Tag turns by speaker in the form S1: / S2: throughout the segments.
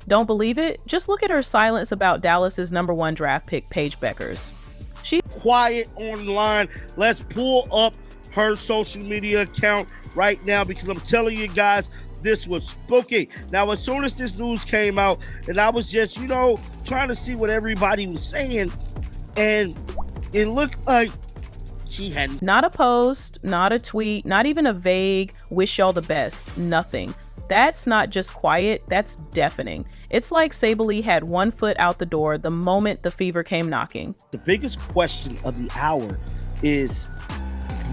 S1: Don't believe it? Just look at her silence about Dallas's #1 draft pick, Paige Beckers. She's
S2: quiet online. Let's pull up her social media account right now, because I'm telling you guys, this was spooky. Now, as soon as this news came out, and I was just, trying to see what everybody was saying, and it looked like she had
S1: not a post, not a tweet, not even a vague wish y'all the best, nothing. That's not just quiet, that's deafening. It's like Sabally had one foot out the door the moment the Fever came knocking.
S2: The biggest question of the hour is,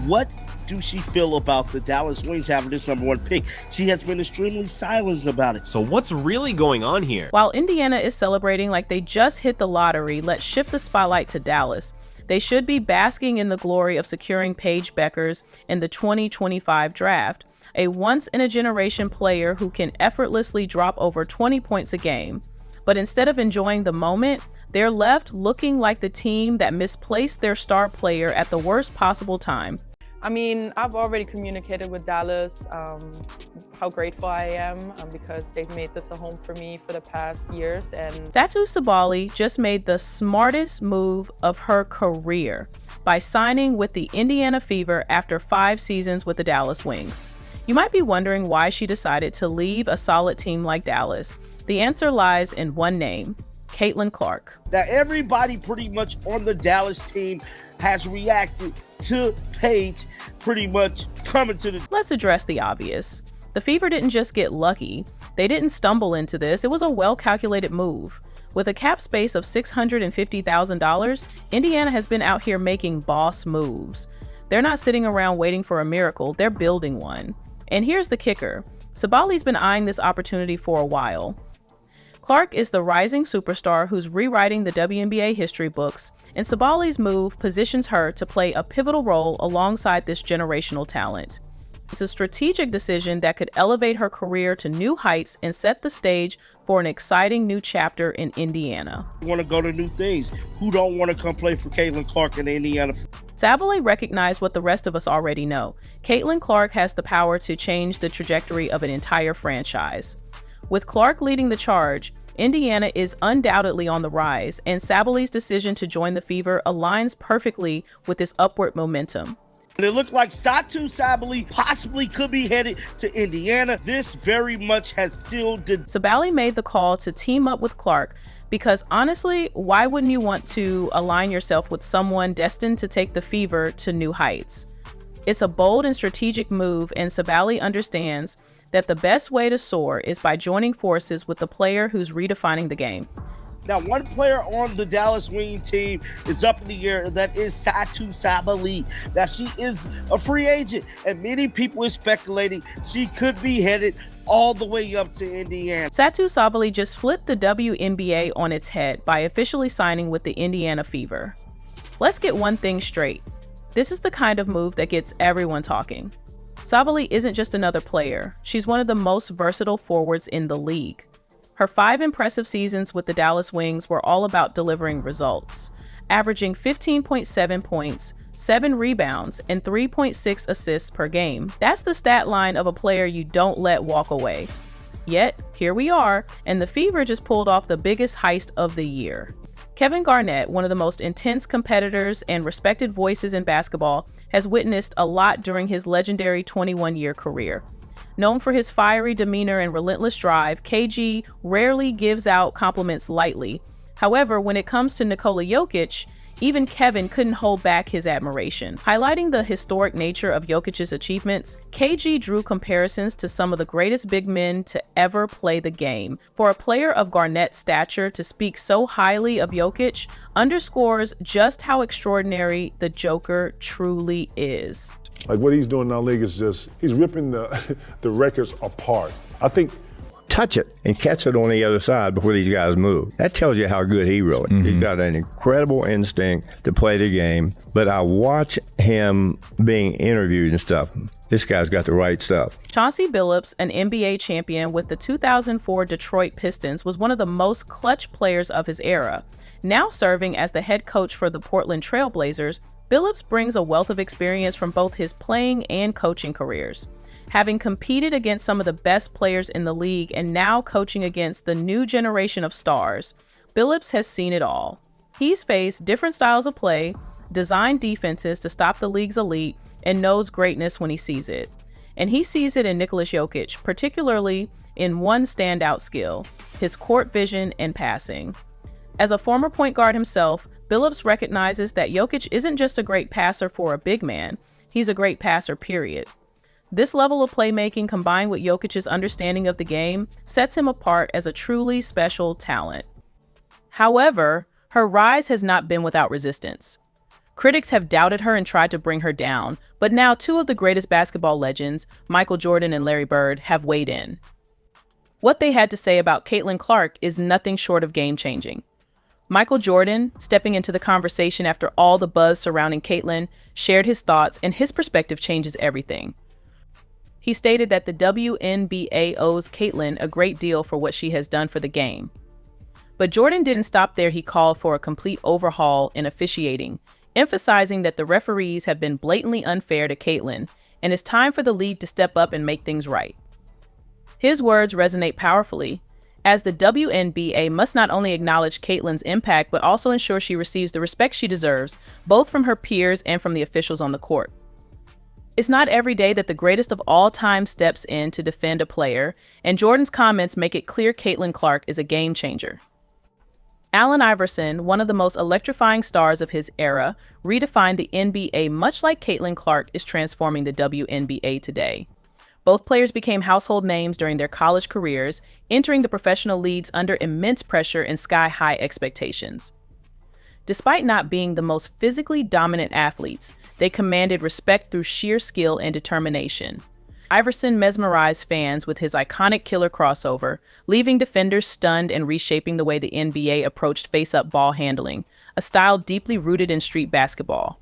S2: what do she feel about the Dallas Wings having this #1 pick? She has been extremely silent about it.
S3: So what's really going on here?
S1: While Indiana is celebrating like they just hit the lottery, let's shift the spotlight to Dallas. They should be basking in the glory of securing Paige Beckers in the 2025 draft, a once-in-a-generation player who can effortlessly drop over 20 points a game. But instead of enjoying the moment, they're left looking like the team that misplaced their star player at the worst possible time.
S4: I mean, I've already communicated with Dallas how grateful I am because they've made this a home for me for the past years. And
S1: Satou Sabally just made the smartest move of her career by signing with the Indiana Fever after 5 seasons with the Dallas Wings. You might be wondering why she decided to leave a solid team like Dallas. The answer lies in one name: Caitlin Clark.
S2: Now, everybody pretty much on the Dallas team has reacted to Paige pretty much coming to the...
S1: Let's address the obvious. The Fever didn't just get lucky. They didn't stumble into this. It was a well-calculated move. With a cap space of $650,000, Indiana has been out here making boss moves. They're not sitting around waiting for a miracle, they're building one. And here's the kicker. Sabally's been eyeing this opportunity for a while. Clark is the rising superstar who's rewriting the WNBA history books, and Sabally's move positions her to play a pivotal role alongside this generational talent. It's a strategic decision that could elevate her career to new heights and set the stage for an exciting new chapter in Indiana.
S2: You want to go to new things. Who don't want to come play for Caitlin Clark in Indiana?
S1: Sabally recognized what the rest of us already know. Caitlin Clark has the power to change the trajectory of an entire franchise. With Clark leading the charge, Indiana is undoubtedly on the rise, and Sabally's decision to join the Fever aligns perfectly with this upward momentum.
S2: And it looked like Satou Sabally possibly could be headed to Indiana. This very much has sealed the...
S1: Sabally made the call to team up with Clark because honestly, why wouldn't you want to align yourself with someone destined to take the Fever to new heights? It's a bold and strategic move, and Sabally understands that the best way to soar is by joining forces with the player who's redefining the game.
S2: Now, one player on the Dallas Wing team is up in the air, and that is Satou Sabally. Now, she is a free agent, and many people are speculating she could be headed all the way up to Indiana.
S1: Satou Sabally just flipped the WNBA on its head by officially signing with the Indiana Fever. Let's get one thing straight. This is the kind of move that gets everyone talking. Sabally isn't just another player. She's one of the most versatile forwards in the league. Her 5 impressive seasons with the Dallas Wings were all about delivering results, averaging 15.7 points, 7 rebounds, and 3.6 assists per game. That's the stat line of a player you don't let walk away. Yet, here we are, and the Fever just pulled off the biggest heist of the year. Kevin Garnett, one of the most intense competitors and respected voices in basketball, has witnessed a lot during his legendary 21-year career. Known for his fiery demeanor and relentless drive, KG rarely gives out compliments lightly. However, when it comes to Nikola Jokic, even Kevin couldn't hold back his admiration. Highlighting the historic nature of Jokic's achievements, KG drew comparisons to some of the greatest big men to ever play the game. For a player of Garnett's stature to speak so highly of Jokic underscores just how extraordinary the Joker truly is.
S5: Like what he's doing in our league is just, he's ripping the records apart. I think
S6: touch it and catch it on the other side before these guys move. That tells you how good he really is. He's got an incredible instinct to play the game, but I watch him being interviewed and stuff. This guy's got the right stuff.
S1: Chauncey Billups, an NBA champion with the 2004 Detroit Pistons, was one of the most clutch players of his era. Now serving as the head coach for the Portland Trail Blazers, Billups brings a wealth of experience from both his playing and coaching careers. Having competed against some of the best players in the league and now coaching against the new generation of stars, Billups has seen it all. He's faced different styles of play, designed defenses to stop the league's elite, and knows greatness when he sees it. And he sees it in Nikola Jokic, particularly in one standout skill, his court vision and passing. As a former point guard himself, Billups recognizes that Jokic isn't just a great passer for a big man, he's a great passer, period. This level of playmaking, combined with Jokic's understanding of the game, sets him apart as a truly special talent. However, her rise has not been without resistance. Critics have doubted her and tried to bring her down, but now two of the greatest basketball legends, Michael Jordan and Larry Bird, have weighed in. What they had to say about Caitlin Clark is nothing short of game-changing. Michael Jordan, stepping into the conversation after all the buzz surrounding Caitlin, shared his thoughts, and his perspective changes everything. He stated that the WNBA owes Caitlin a great deal for what she has done for the game. But Jordan didn't stop there. He called for a complete overhaul in officiating, emphasizing that the referees have been blatantly unfair to Caitlin, and it's time for the league to step up and make things right. His words resonate powerfully, as the WNBA must not only acknowledge Caitlin's impact, but also ensure she receives the respect she deserves, both from her peers and from the officials on the court. It's not every day that the greatest of all time steps in to defend a player, and Jordan's comments make it clear Caitlin Clark is a game changer. Allen Iverson, one of the most electrifying stars of his era, redefined the NBA much like Caitlin Clark is transforming the WNBA today. Both players became household names during their college careers, entering the professional leagues under immense pressure and sky-high expectations. Despite not being the most physically dominant athletes, they commanded respect through sheer skill and determination. Iverson mesmerized fans with his iconic killer crossover, leaving defenders stunned and reshaping the way the NBA approached face-up ball handling, a style deeply rooted in street basketball.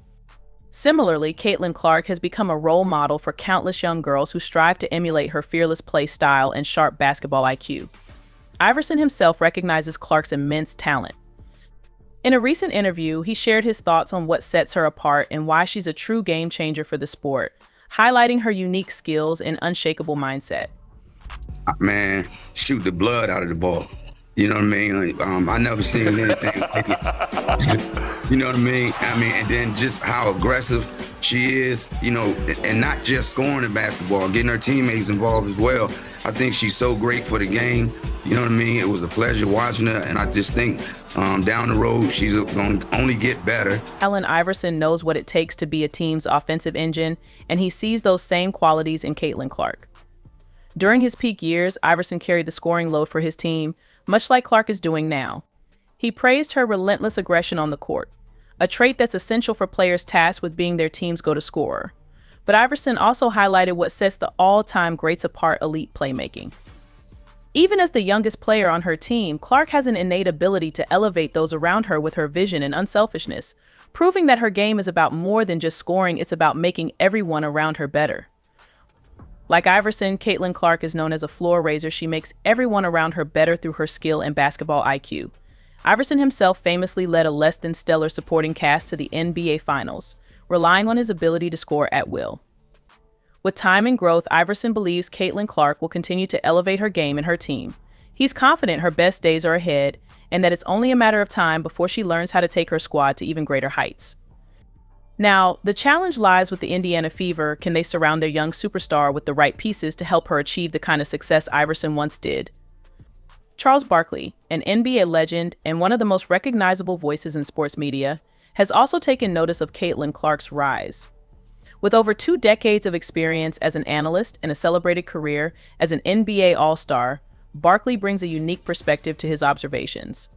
S1: Similarly, Caitlin Clark has become a role model for countless young girls who strive to emulate her fearless play style and sharp basketball IQ. Iverson himself recognizes Clark's immense talent. In a recent interview, he shared his thoughts on what sets her apart and why she's a true game changer for the sport, highlighting her unique skills and unshakable mindset.
S7: Man, shoot the blood out of the ball. You know what I mean? I never seen anything like it. You know what I mean? And then just how aggressive she is, you know, and not just scoring in basketball, getting her teammates involved as well. I think she's so great for the game. You know what I mean? It was a pleasure watching her, and I just think down the road, she's going to only get better.
S1: Allen Iverson knows what it takes to be a team's offensive engine, and he sees those same qualities in Caitlin Clark. During his peak years, Iverson carried the scoring load for his team, much like Clark is doing now. He praised her relentless aggression on the court, a trait that's essential for players tasked with being their team's go-to scorer. But Iverson also highlighted what sets the all-time greats apart: elite playmaking. Even as the youngest player on her team, Clark has an innate ability to elevate those around her with her vision and unselfishness, proving that her game is about more than just scoring, it's about making everyone around her better. Like Iverson, Caitlin Clark is known as a floor raiser. She makes everyone around her better through her skill and basketball IQ. Iverson himself famously led a less than stellar supporting cast to the NBA Finals, relying on his ability to score at will. With time and growth, Iverson believes Caitlin Clark will continue to elevate her game and her team. He's confident her best days are ahead, and that it's only a matter of time before she learns how to take her squad to even greater heights. Now, the challenge lies with the Indiana Fever. Can they surround their young superstar with the right pieces to help her achieve the kind of success Iverson once did? Charles Barkley, an NBA legend and one of the most recognizable voices in sports media, has also taken notice of Caitlin Clark's rise. With over 2 decades of experience as an analyst and a celebrated career as an NBA All-Star, Barkley brings a unique perspective to his observations.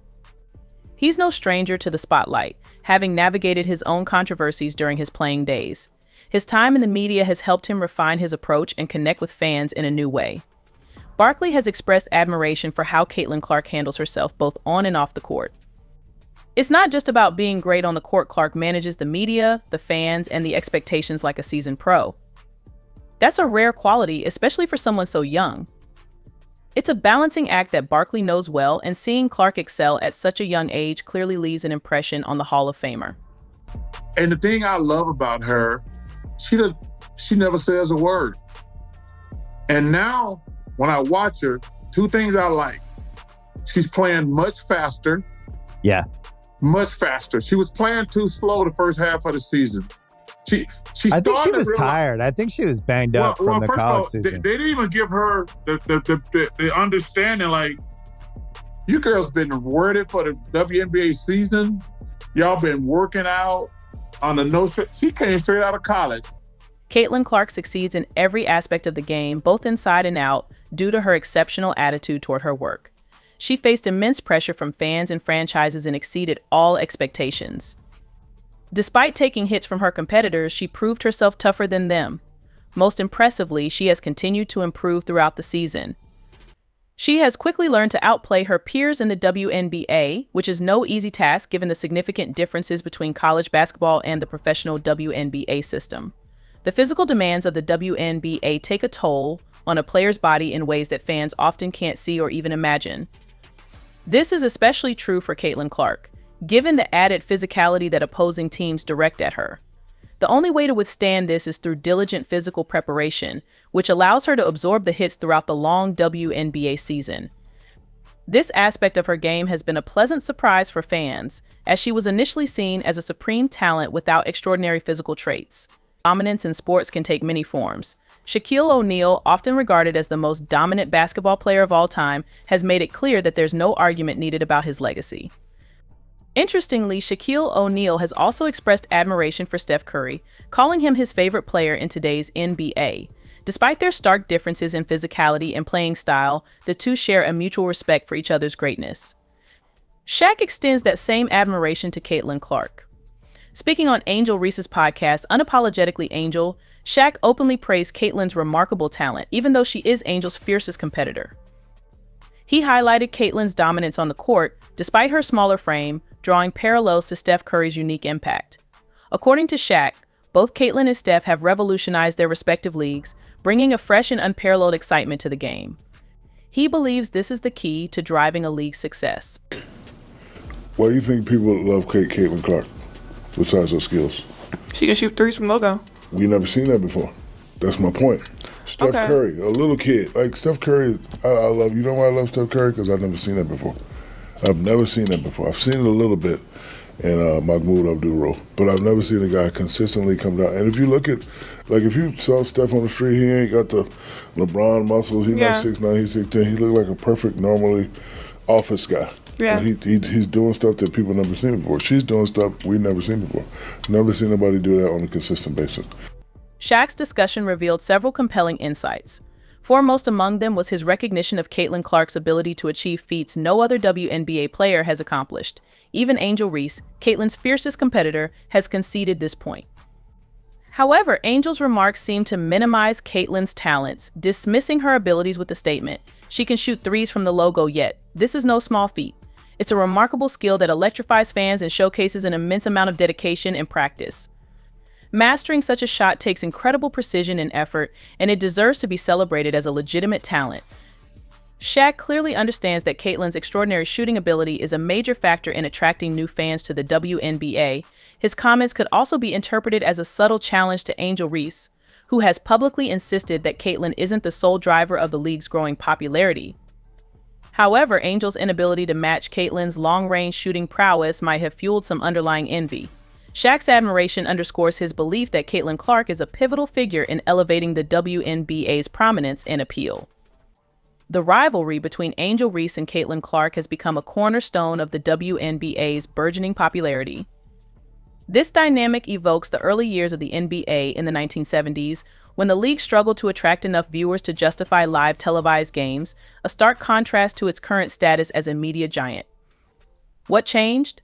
S1: He's no stranger to the spotlight, having navigated his own controversies during his playing days. His time in the media has helped him refine his approach and connect with fans in a new way. Barkley has expressed admiration for how Caitlin Clark handles herself both on and off the court. It's not just about being great on the court. Clark manages the media, the fans, and the expectations like a seasoned pro. That's a rare quality, especially for someone so young. It's a balancing act that Barkley knows well, and seeing Clark excel at such a young age clearly leaves an impression on the Hall of Famer.
S8: And the thing I love about her, she never says a word. And now, when I watch her, two things I like. She's playing much faster.
S9: Yeah.
S8: Much faster. She was playing too slow the first half of the season.
S9: I think she was tired. I think she was banged up from the college season.
S8: They didn't even give her the understanding, like, you girls been ready for the WNBA season. Y'all been working out on the no. She came straight out of college.
S1: Caitlin Clark succeeds in every aspect of the game, both inside and out, due to her exceptional attitude toward her work. She faced immense pressure from fans and franchises and exceeded all expectations. Despite taking hits from her competitors, she proved herself tougher than them. Most impressively, she has continued to improve throughout the season. She has quickly learned to outplay her peers in the WNBA, which is no easy task given the significant differences between college basketball and the professional WNBA system. The physical demands of the WNBA take a toll on a player's body in ways that fans often can't see or even imagine. This is especially true for Caitlin Clark, given the added physicality that opposing teams direct at her. The only way to withstand this is through diligent physical preparation, which allows her to absorb the hits throughout the long WNBA season. This aspect of her game has been a pleasant surprise for fans, as she was initially seen as a supreme talent without extraordinary physical traits. Dominance in sports can take many forms. Shaquille O'Neal, often regarded as the most dominant basketball player of all time, has made it clear that there's no argument needed about his legacy. Interestingly, Shaquille O'Neal has also expressed admiration for Steph Curry, calling him his favorite player in today's NBA. Despite their stark differences in physicality and playing style, the two share a mutual respect for each other's greatness. Shaq extends that same admiration to Caitlin Clark. Speaking on Angel Reese's podcast, Unapologetically Angel, Shaq openly praised Caitlin's remarkable talent, even though she is Angel's fiercest competitor. He highlighted Caitlin's dominance on the court, despite her smaller frame, drawing parallels to Steph Curry's unique impact. According to Shaq, both Caitlin and Steph have revolutionized their respective leagues, bringing a fresh and unparalleled excitement to the game. He believes this is the key to driving a league's success.
S5: Why do you think people love Caitlin Clark, besides her skills?
S10: She can shoot threes from logo.
S5: We never seen that before. That's my point. Steph Curry, a little kid. Like Steph Curry, I love. You know why I love Steph Curry? Because I've never seen that before. I've never seen that before. I've seen it a little bit in Mahmoud Abdul-Roh, but I've never seen a guy consistently come down. And if you look at, like, if you saw Steph on the street, he ain't got the LeBron muscles. He's not 6'9", he's 6'10". He look like a perfect, normally office guy.
S10: Yeah.
S5: He's doing stuff that people never seen before. She's doing stuff we've never seen before. Never seen nobody do that on a consistent basis.
S1: Shaq's discussion revealed several compelling insights. Foremost among them was his recognition of Caitlin Clark's ability to achieve feats no other WNBA player has accomplished. Even Angel Reese, Caitlin's fiercest competitor, has conceded this point. However, Angel's remarks seem to minimize Caitlin's talents, dismissing her abilities with the statement, "She can shoot threes from the logo yet. This is no small feat. It's a remarkable skill that electrifies fans and showcases an immense amount of dedication and practice. Mastering such a shot takes incredible precision and effort, and it deserves to be celebrated as a legitimate talent." Shaq clearly understands that Caitlin's extraordinary shooting ability is a major factor in attracting new fans to the WNBA. His comments could also be interpreted as a subtle challenge to Angel Reese, who has publicly insisted that Caitlin isn't the sole driver of the league's growing popularity. However, Angel's inability to match Caitlin's long-range shooting prowess might have fueled some underlying envy. Shaq's admiration underscores his belief that Caitlin Clark is a pivotal figure in elevating the WNBA's prominence and appeal. The rivalry between Angel Reese and Caitlin Clark has become a cornerstone of the WNBA's burgeoning popularity. This dynamic evokes the early years of the NBA in the 1970s, when the league struggled to attract enough viewers to justify live televised games, a stark contrast to its current status as a media giant. What changed?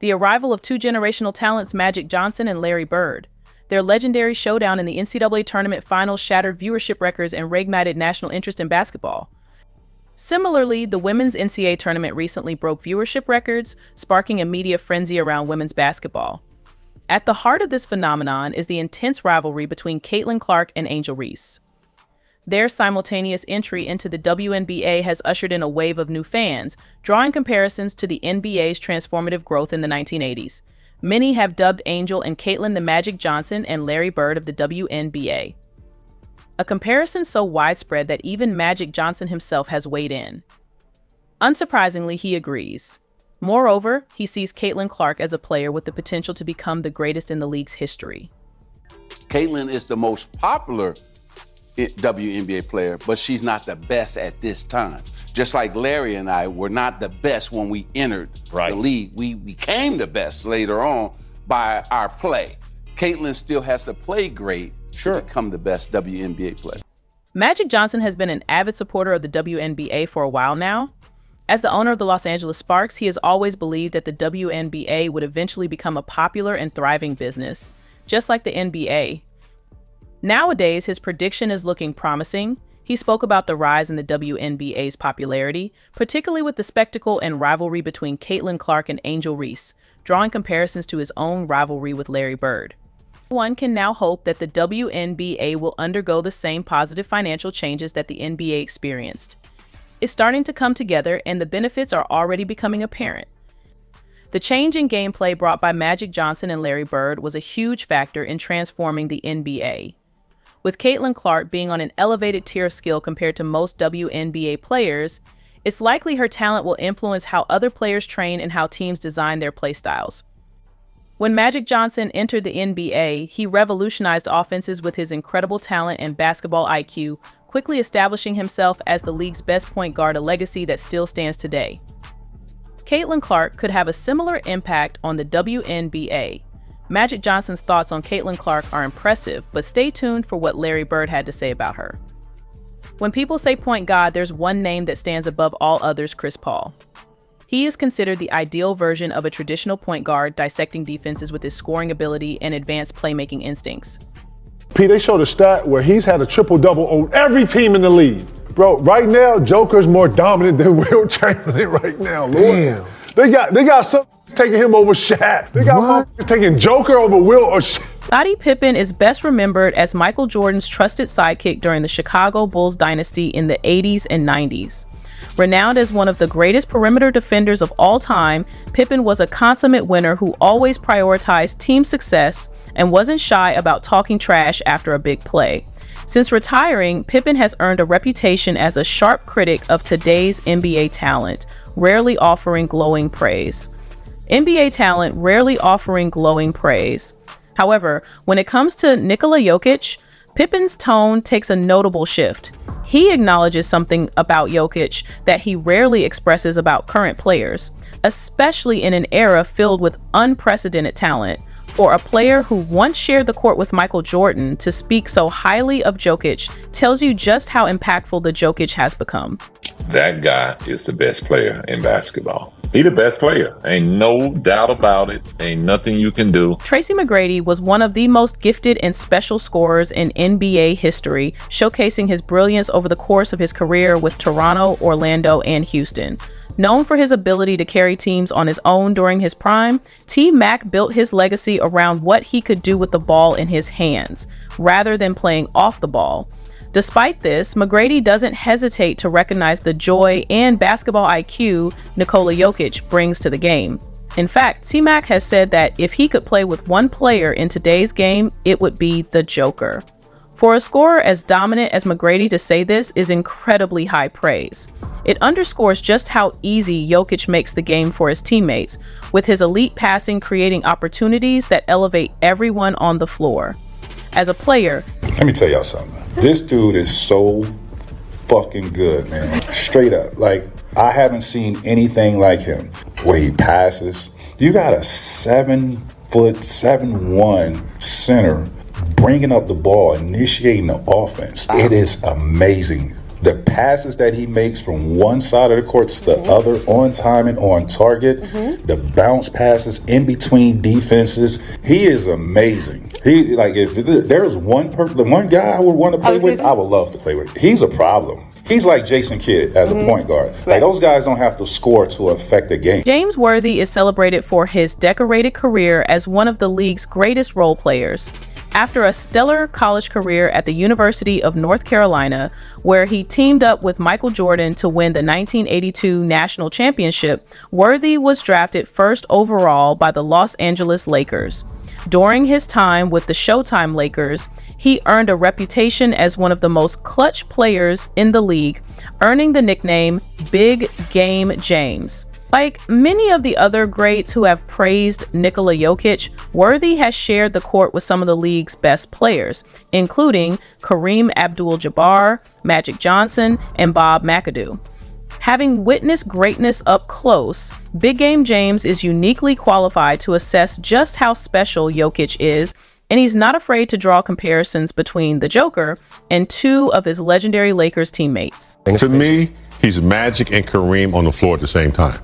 S1: The arrival of two generational talents, Magic Johnson and Larry Bird. Their legendary showdown in the NCAA tournament finals shattered viewership records and reignited national interest in basketball. Similarly, the women's NCAA tournament recently broke viewership records, sparking a media frenzy around women's basketball. At the heart of this phenomenon is the intense rivalry between Caitlin Clark and Angel Reese. Their simultaneous entry into the WNBA has ushered in a wave of new fans, drawing comparisons to the NBA's transformative growth in the 1980s. Many have dubbed Angel and Caitlin the Magic Johnson and Larry Bird of the WNBA. a comparison so widespread that even Magic Johnson himself has weighed in. Unsurprisingly, he agrees. Moreover, he sees Caitlin Clark as a player with the potential to become the greatest in the league's history.
S11: Caitlin is the most popular WNBA player, but she's not the best at this time. Just like Larry and I were not the best when we entered the league. We became the best later on by our play. Caitlin still has to play great to become the best WNBA player.
S1: Magic Johnson has been an avid supporter of the WNBA for a while now. As the owner of the Los Angeles Sparks, he has always believed that the WNBA would eventually become a popular and thriving business, just like the NBA. Nowadays, his prediction is looking promising. He spoke about the rise in the WNBA's popularity, particularly with the spectacle and rivalry between Caitlin Clark and Angel Reese, drawing comparisons to his own rivalry with Larry Bird. One can now hope that the WNBA will undergo the same positive financial changes that the NBA experienced. It's starting to come together, and the benefits are already becoming apparent. The change in gameplay brought by Magic Johnson and Larry Bird was a huge factor in transforming the NBA. With Caitlin Clark being on an elevated tier of skill compared to most WNBA players, it's likely her talent will influence how other players train and how teams design their playstyles. When Magic Johnson entered the NBA, he revolutionized offenses with his incredible talent and basketball IQ, quickly establishing himself as the league's best point guard, a legacy that still stands today. Caitlin Clark could have a similar impact on the WNBA. Magic Johnson's thoughts on Caitlin Clark are impressive, but stay tuned for what Larry Bird had to say about her. When people say point guard, there's one name that stands above all others: Chris Paul. He is considered the ideal version of a traditional point guard, dissecting defenses with his scoring ability and advanced playmaking instincts.
S12: P, they showed a stat where he's had a triple-double on every team in the league. Bro, right now, Joker's more dominant than Will Chamberlain right now, Lord. Damn. They got some taking him over Shaq. They got taking Joker over Will or Shaq.
S1: Scottie Pippen is best remembered as Michael Jordan's trusted sidekick during the Chicago Bulls dynasty in the 80s and 90s. Renowned as one of the greatest perimeter defenders of all time, Pippen was a consummate winner who always prioritized team success and wasn't shy about talking trash after a big play. Since retiring, Pippen has earned a reputation as a sharp critic of today's NBA talent, rarely offering glowing praise. However, when it comes to Nikola Jokic, Pippen's tone takes a notable shift. He acknowledges something about Jokic that he rarely expresses about current players, especially in an era filled with unprecedented talent. For a player who once shared the court with Michael Jordan to speak so highly of Jokic tells you just how impactful the Jokic has become.
S13: That guy is the best player in basketball. He the best player. Ain't no doubt about it. Ain't nothing you can do.
S1: Tracy McGrady was one of the most gifted and special scorers in NBA history, showcasing his brilliance over the course of his career with Toronto, Orlando, and Houston. Known for his ability to carry teams on his own during his prime, T-Mac built his legacy around what he could do with the ball in his hands, rather than playing off the ball. Despite this, McGrady doesn't hesitate to recognize the joy and basketball IQ Nikola Jokic brings to the game. In fact, T-Mac has said that if he could play with one player in today's game, it would be the Joker. For a scorer as dominant as McGrady to say this is incredibly high praise. It underscores just how easy Jokic makes the game for his teammates, with his elite passing creating opportunities that elevate everyone on the floor. As a player,
S14: let me tell y'all something. This dude is so fucking good, man. Straight up. Like, I haven't seen anything like him. Where he passes. You got a 7'1" center bringing up the ball, initiating the offense. It is amazing. The passes that he makes from one side of the court to the other, on time and on target, the bounce passes in between defenses, he is amazing. He, like, if there's one guy I would want to play with, I would love to play with. He's a problem. He's like Jason Kidd as a point guard. Like, those guys don't have to score to affect the game.
S1: James Worthy is celebrated for his decorated career as one of the league's greatest role players. After a stellar college career at the University of North Carolina, where he teamed up with Michael Jordan to win the 1982 national championship, Worthy was drafted first overall by the Los Angeles Lakers. During his time with the Showtime Lakers, he earned a reputation as one of the most clutch players in the league, earning the nickname Big Game James. Like many of the other greats who have praised Nikola Jokic, Worthy has shared the court with some of the league's best players, including Kareem Abdul-Jabbar, Magic Johnson, and Bob McAdoo. Having witnessed greatness up close, Big Game James is uniquely qualified to assess just how special Jokic is, and he's not afraid to draw comparisons between the Joker and two of his legendary Lakers teammates.
S15: To me, he's Magic and Kareem on the floor at the same time.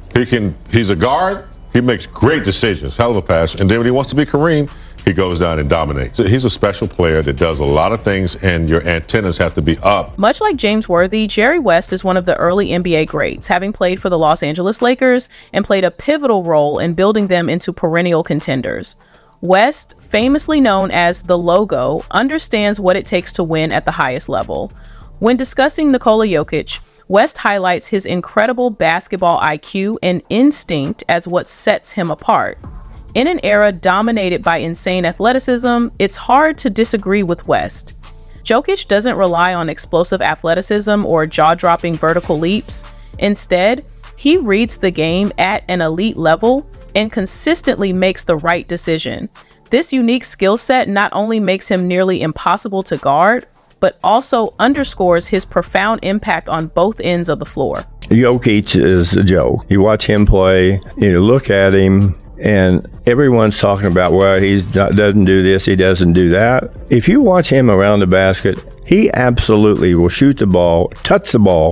S15: He's a guard, he makes great decisions, hell of a pass, and then when he wants to be Kareem, he goes down and dominates. He's a special player that does a lot of things, and your antennas have to be up.
S1: Much like James Worthy, Jerry West is one of the early NBA greats, having played for the Los Angeles Lakers and played a pivotal role in building them into perennial contenders. West, famously known as the Logo, understands what it takes to win at the highest level. When discussing Nikola Jokic, West highlights his incredible basketball IQ and instinct as what sets him apart. In an era dominated by insane athleticism, it's hard to disagree with West. Jokic doesn't rely on explosive athleticism or jaw-dropping vertical leaps. Instead, he reads the game at an elite level and consistently makes the right decision. This unique skill set not only makes him nearly impossible to guard, but also underscores his profound impact on both ends of the floor.
S6: Jokic is a joke. You watch him play, you look at him, and everyone's talking about, well, he doesn't do this, he doesn't do that. If you watch him around the basket, he absolutely will shoot the ball, touch the ball,